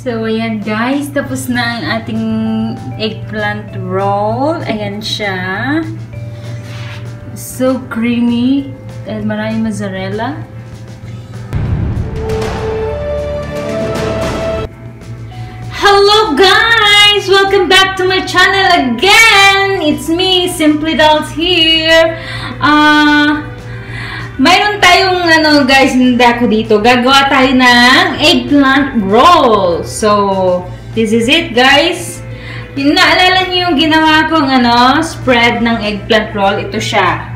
So, ayan guys. Tapos na ang ating eggplant roll. Ayan siya. So creamy. Dahil maraming mozzarella. Hello guys! Welcome back to my channel again! It's me, Simply Dolls here. Mayroon tayong guys, nanda ko dito. Gagawa tayo ng eggplant roll. So, this is it guys. Yung naalala niyo yung ginawa kong spread ng eggplant roll. Ito siya.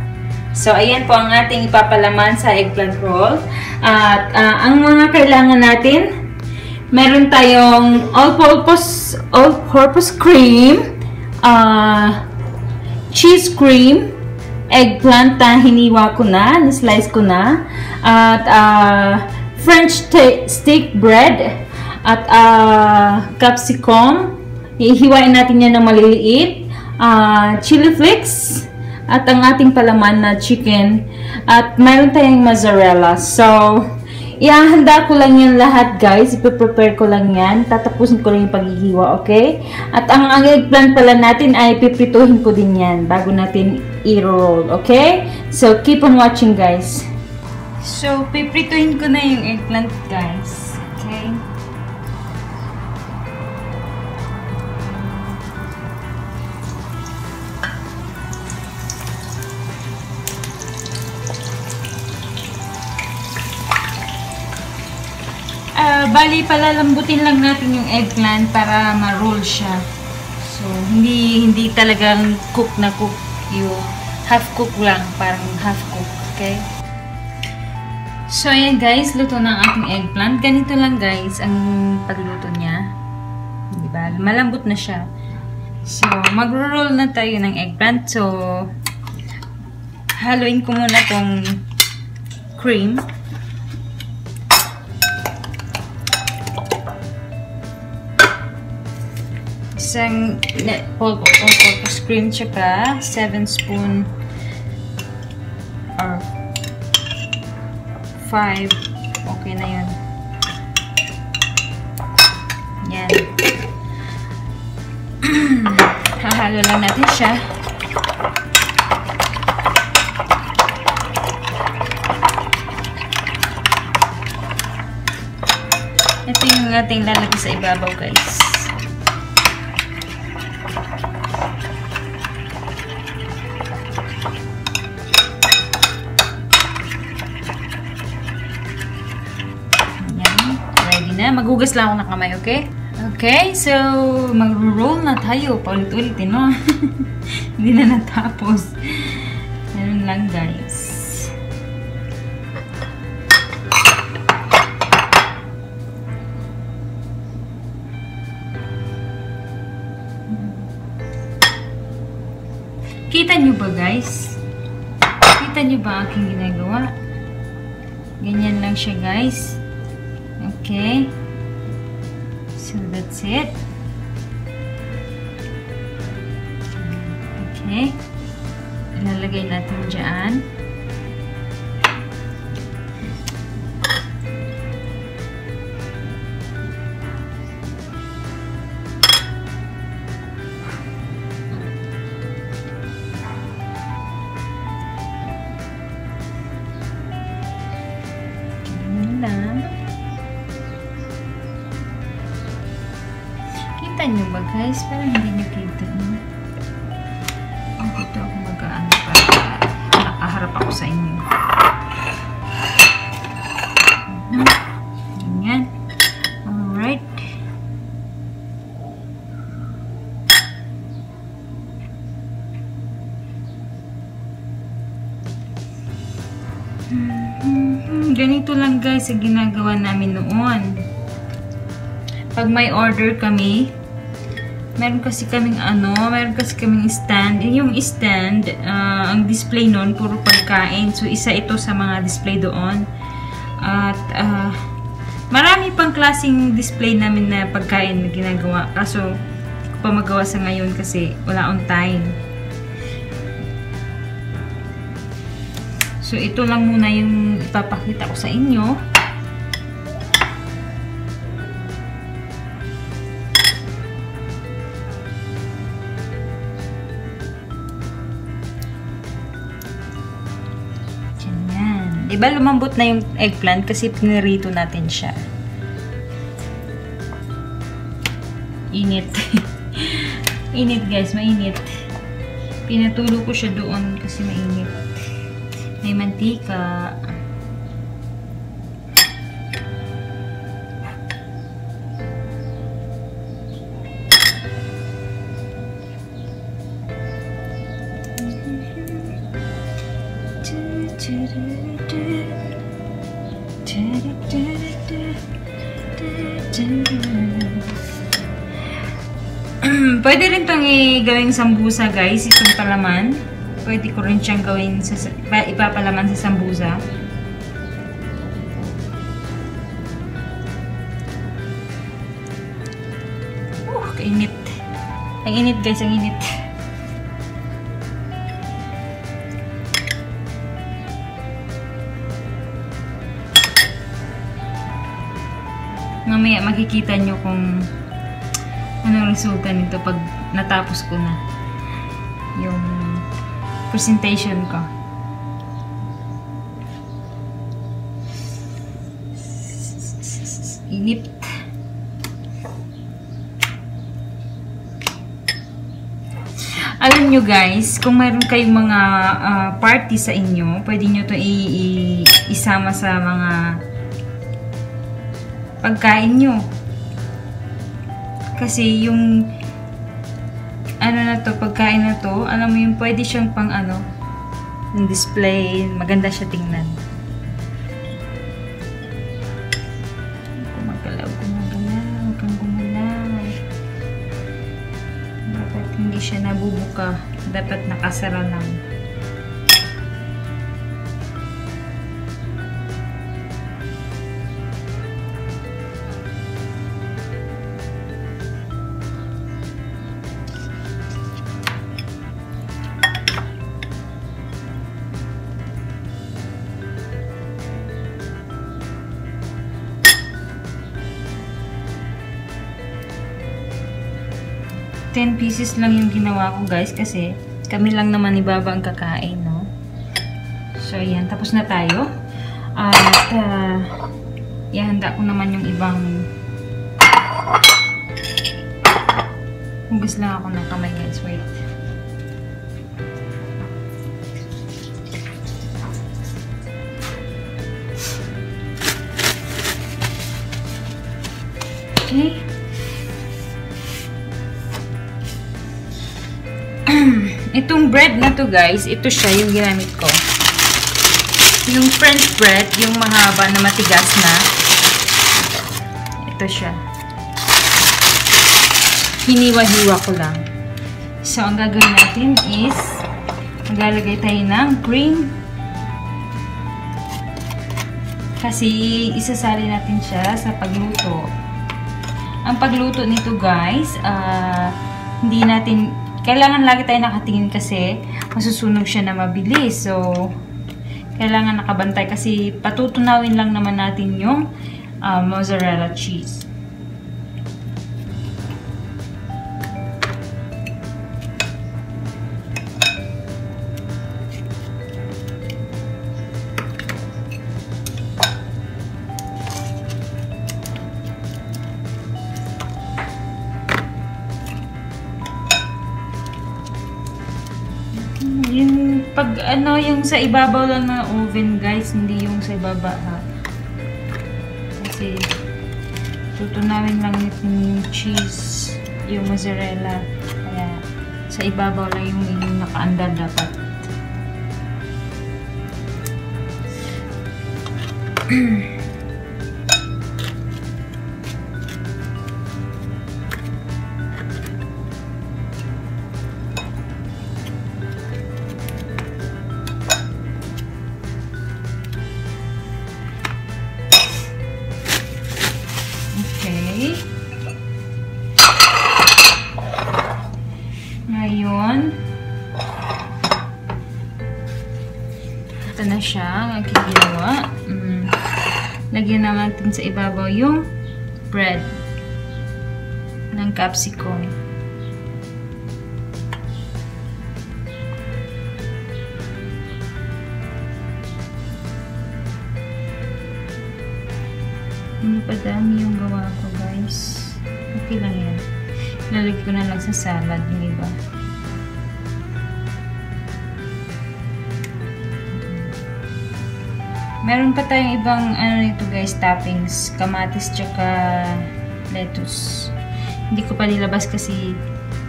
So, ayan po ang ating ipapalaman sa eggplant roll. At ang mga kailangan natin, meron tayong all-purpose cream, cheese cream, eggplant na hiniwa ko na, ni-slice ko na, at French stick bread, at capsicum, hihiwain natin yan ng maliliit, chili flakes, at ang ating palaman na chicken, at mayroon tayong mozzarella. So, ihahanda ko lang yan lahat guys, ipiprepare ko lang yan, tatapusin ko lang yung paghihiwa, okay? At ang eggplant pala natin ay piprituhin ko din yan bago natin i-roll, okay? So, keep on watching guys. So, piprituhin ko na yung eggplant guys, okay? Bali, palalambutin lang natin yung eggplant para ma-roll siya. So, hindi talagang cook na cook. Yung half cook lang, parang half cook, okay? So, ayan guys, luto na ang ating eggplant. Ganito lang guys, ang pagluto niya. Diba? Malambot na siya. So, mag-roll na tayo ng eggplant. So, haluin ko muna tong cream. Isang all-purpose cream, tsaka 7 spoon or 5. Okay na yun. Yan. Hahalo lang natin siya. Ito yung ating lalagay sa ibabaw guys. Maghugas lang ako ng kamay, okay? Okay, so mag-roll na tayo. Paulit-ulitin, no? Hindi na natapos. Ganun lang, guys. Kita nyo ba, guys? Kita nyo ba aking ginagawa? Ganyan lang siya, guys. Okay. So, that's it. Okay. Ilalagay natin dyan. Ganyan lang. Kita nyo ba guys? Parang hindi nyo kita. Dito ako mag-aano para nakaharap ako sa inyo. Ganyan. Alright. Ganito lang guys ang ginagawa namin noon. Pag may order kami, meron kasi kaming stand. Yung stand, ang display noon, puro pagkain. So, isa ito sa mga display doon. At, marami pang klaseng display namin na pagkain na ginagawa. Kaso, hindi ko pa magawa sa ngayon kasi wala on time. So, ito lang muna yung ipapakita ko sa inyo. Diba lumambot na yung eggplant kasi pinirito natin siya. Init. Init guys, mainit. Pinatulo ko siya doon kasi mainit. May mantika. Pwede rin itong gawing sambusa guys, itong palaman. Pwede ko rin siyang gawin ipapalaman sa sambusa. Kainit. Ang init guys, ang init. Mamaya makikita nyo kung anong resulta nito pag natapos ko na yung presentation ko. Init. Alam nyo guys, kung mayroon kayong mga party sa inyo, pwede nyo ito isama sa mga pagkain nyo. Kasi yung ano na to, pagkain na to, alam mo yung pwede siyang pang ano, yung display, maganda siya tingnan. Gumagalaw, huwag kang gumalaw. Dapat hindi siya nabubuka, dapat nakasara lang. 10 pieces lang yung ginawa ko guys kasi kami lang naman ni Baba ang kakain, no? So, yan. Tapos na tayo. At, ihanda ko naman yung ibang hugas lang ako ng kamay guys. Wait. Okay. Itong bread na to guys, ito siya yung ginamit ko. Yung French bread, yung mahaba na matigas na. Ito siya. Hiniwa-hiwa ko lang. So, ang gagawin natin is maglalagay tayo ng cream. Kasi isasali natin siya sa pagluto. Ang pagluto nito guys, hindi natin kailangan lagi tayo nakatingin kasi masusunog siya na mabilis. So, kailangan nakabantay kasi patutunawin lang naman natin yung mozzarella cheese. Yung pag ano, yung sa ibabaw lang ng oven guys, hindi yung sa ibaba ha. Kasi tutunawin lang natin yung cheese, yung mozzarella. Kaya sa ibabaw lang yung nakaandar dapat. Ngayon, ito na siya ang aking ginawa. Lagyan na natin sa ibabaw yung bread ng capsicum. Padami yung gawa ko, guys. Okay lang yan. Lalagay ko na lang sa salad yung iba. Meron pa tayong ibang ano nito, guys, toppings. Kamatis tsaka lettuce. Hindi ko pa nilabas kasi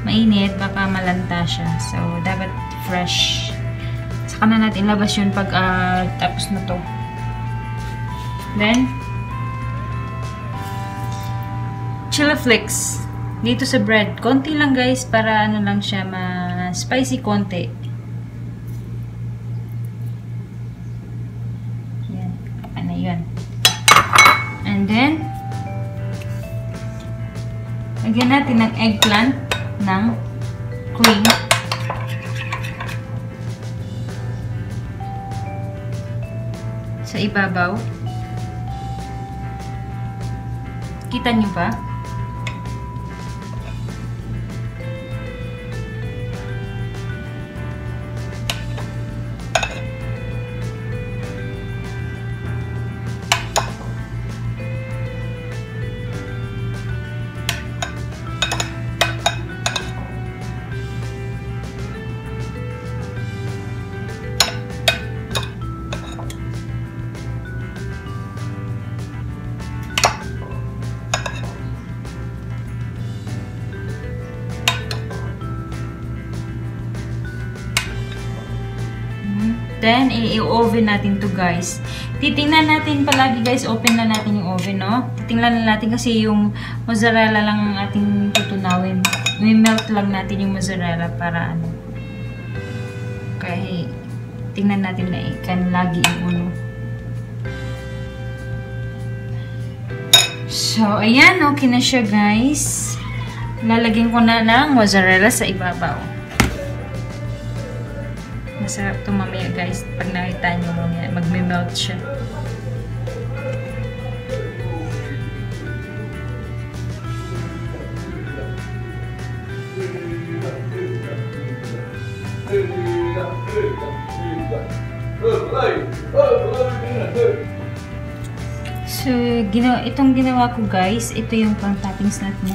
mainit, baka malanta siya. So, dapat fresh. Saka na natin ilabas yun pag tapos na to. Then, chili flakes. Dito sa bread. Konti lang, guys, para ano lang siya, ma-spicy konti. Yan. Kapa na yun. And then, lagyan natin ng eggplant ng cream. Sa ibabaw. Kita nyo ba? Then, i-oven natin to, guys. Titingnan natin palagi, guys. Open na natin yung oven, no? Titingnan na natin kasi yung mozzarella lang ang ating tutunawin. I-melt lang natin yung mozzarella para ano. Kaya, tingnan natin na ikan lagi yung uno. So, ayan. Okay na siya, guys. Lalagyan ko na ng mozzarella sa ibabaw. Masarap ito mamaya, guys. Pag nakita nyo mamaya, magme-melt siya. So, itong ginawa ko, guys, ito yung pang-toppings natin.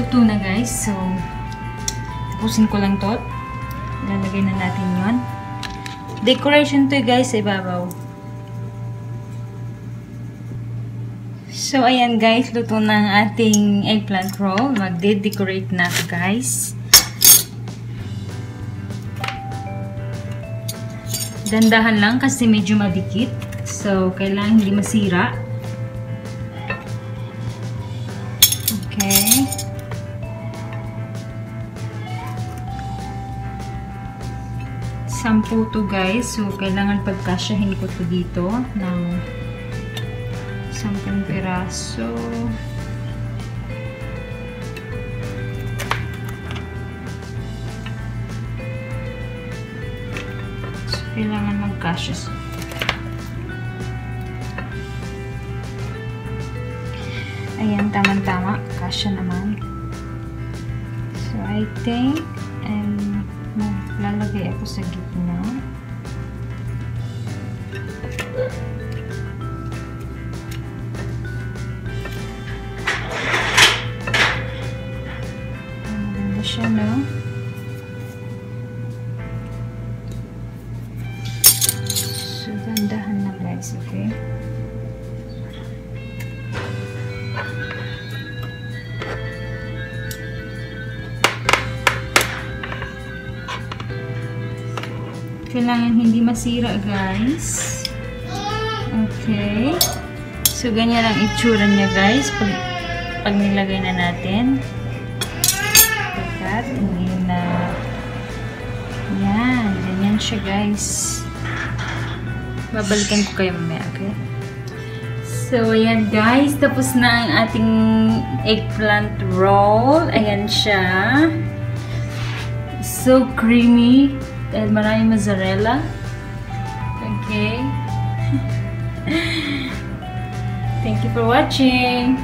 Luto na, guys. So, tapusin ko lang to. Ilalagay na natin yon. Decoration to, guys, sa ibabaw. So, ayan, guys. Luto na ang ating eggplant roll. Magde-decorate na, guys. Dandahan lang kasi medyo madikit. So, kailangan hindi masira. Okay. Sampu to, guys. So, kailangan pagkasyahin ko to dito ng 10 piraso. So, kailangan magkasya. Ayan, tamang-tama. Kasya naman. So, I think, lalagay ako sa gitna. Maganda siya, no? So, dandahan na, guys, okay? Kailangan hindi masira, guys. Okay. So, ganyan ang itsura niya, guys. Pag nilagay na natin. Pagkat, hindi na. Yan. Ganyan siya, guys. Babalikan ko kayo mamaya, okay? So, ayan, guys. Tapos na ang ating eggplant roll. Ayan siya. So creamy. Dahil maraming mozzarella. Okay. Thank you for watching.